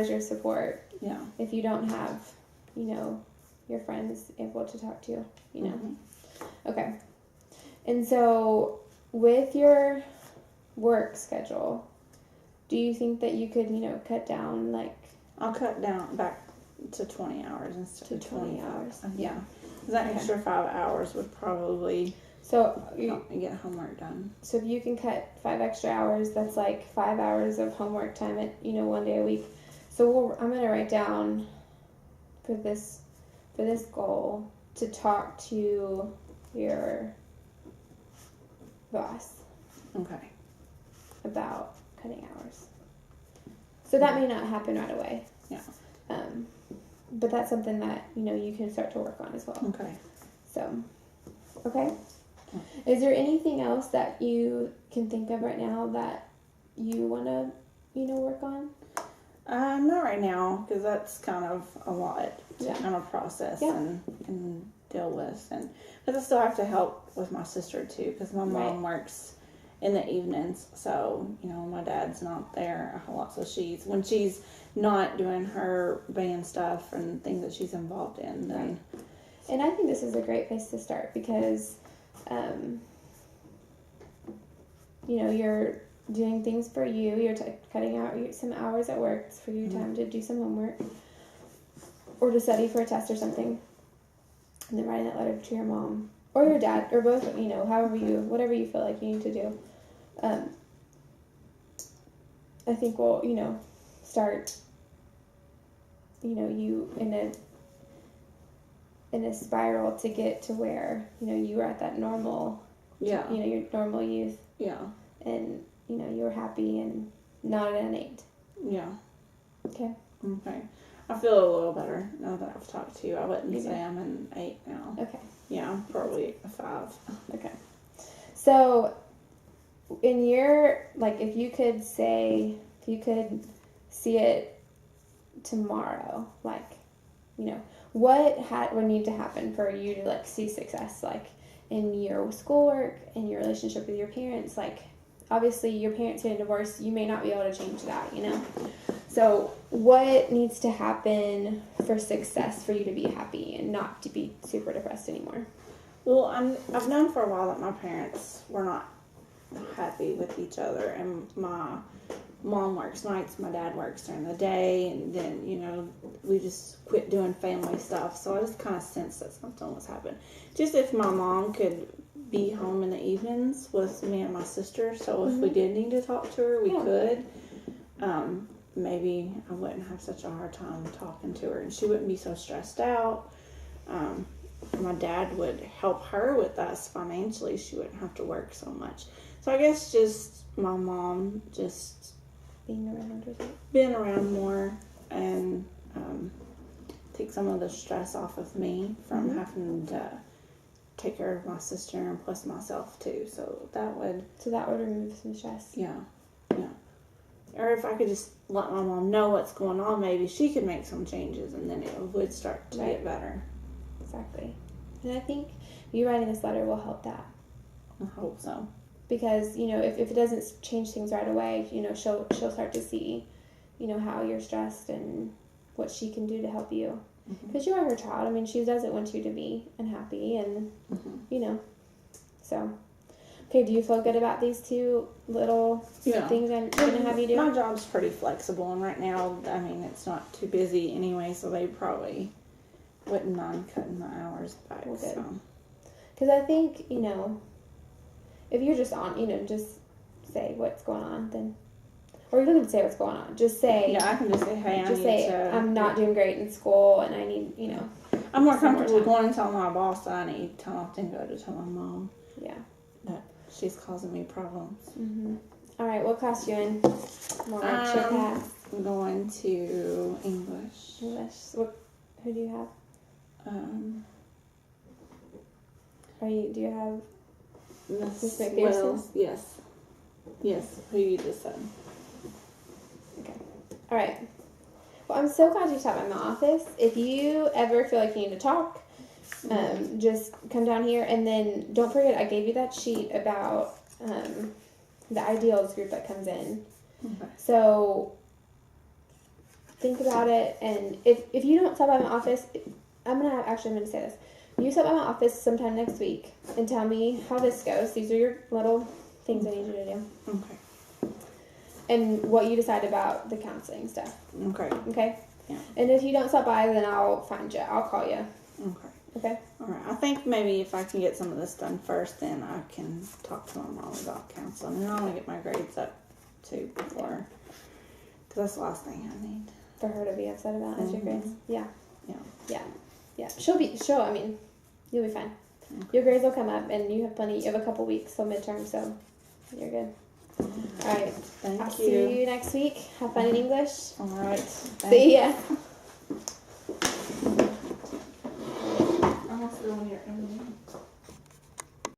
your support. Yeah. If you don't have, your friends able to talk to, Okay. And so with your work schedule, do you think that you could, cut down I'll cut down back to 20 hours instead of 20 25. hours? Yeah. That extra 5 hours would probably so help me get homework done. So if you can cut 5 extra hours, that's 5 hours of homework time at, one day a week. So I'm going to write down for this goal to talk to your boss. Okay. About cutting hours. So that may not happen right away. Yeah. But that's something that, you can start to work on as well. Okay. So, okay. Is there anything else that you can think of right now that you want to, work on? Not right now, because that's kind of a lot to kind of process and deal with. And because I still have to help with my sister, too, because my mom works in the evenings. So, my dad's not there a whole lot. So when she's not doing her band stuff and things that she's involved in, then... And I think this is a great place to start because, you're doing things for you. You're cutting out some hours at work for your time to do some homework or to study for a test or something. And then writing that letter to your mom or your dad or both, whatever you feel like you need to do. I think we'll, start, you in a spiral to get to where, you were at that normal, your normal youth. Yeah. And, you were happy and not an 8. Yeah. Okay. Okay. I feel a little better now that I've talked to you. I wouldn't say I'm an 8 now. Okay. Yeah, I'm probably a 5. Okay. So, in your, if you could see it tomorrow, what would need to happen for you to, see success, in your schoolwork, in your relationship with your parents, obviously your parents getting divorced, you may not be able to change that, So, what needs to happen for success for you to be happy and not to be super depressed anymore? Well, I've known for a while that my parents were not happy with each other, and my mom works nights, my dad works during the day, and then, we just quit doing family stuff. So I just kind of sensed that something was happening. Just if my mom could be home in the evenings with me and my sister, so if we did need to talk to her, we could. Maybe I wouldn't have such a hard time talking to her, and she wouldn't be so stressed out. My dad would help her with us financially. She wouldn't have to work so much. So I guess just my mom just being around more and take some of the stress off of me from having to take care of my sister and plus myself too. So that would remove some stress. Yeah. Or if I could just let my mom know what's going on, maybe she could make some changes and then it would start to get better. Exactly. And I think you writing this letter will help that. I hope so. Because, if it doesn't change things right away, she'll start to see, how you're stressed and what she can do to help you. Because you are her child. I mean, she doesn't want you to be unhappy and, so... Okay, do you feel good about these 2 little things I'm going to have you do? My job's pretty flexible, and right now, I mean, it's not too busy anyway, so they probably wouldn't mind cutting my hours back. Well, good. So. Because I think, if you're just on, just say what's going on, then... Or you don't even say what's going on. Just say... Yeah, I can just say, hey, I'm not doing great in school, and I need, I'm more comfortable going and telling my boss that I need time off than go to tell my mom. Yeah. That she's causing me problems. All right, what class you in? I'm going to English. Who do you have? Do you have Miss McPherson? Yes, who you just said. Okay. All right. Well, I'm so glad you stopped by my office. If you ever feel like you need to talk, just come down here. And then don't forget, I gave you that sheet about the ideals group that comes in. Okay. So think about it, and if you don't stop by my office, I'm gonna say this. You stop by my office sometime next week and tell me how this goes. These are your little things I need you to do. Okay. And what you decide about the counseling stuff. Okay. Okay? Yeah. And if you don't stop by, then I'll find you. I'll call you. Okay. Okay? All right. I think maybe if I can get some of this done first, then I can talk to my mom about counseling. And I want to get my grades up too before, because that's the last thing I need. For her to be upset about is your grades. Yeah. Yeah. Yeah. Yeah. I mean, you'll be fine. Okay. Your grades will come up, and you have a couple weeks till midterm, so you're good. All right. Thank I'll you. see you next week. Have fun in English. All right. See ya. I'm also doing your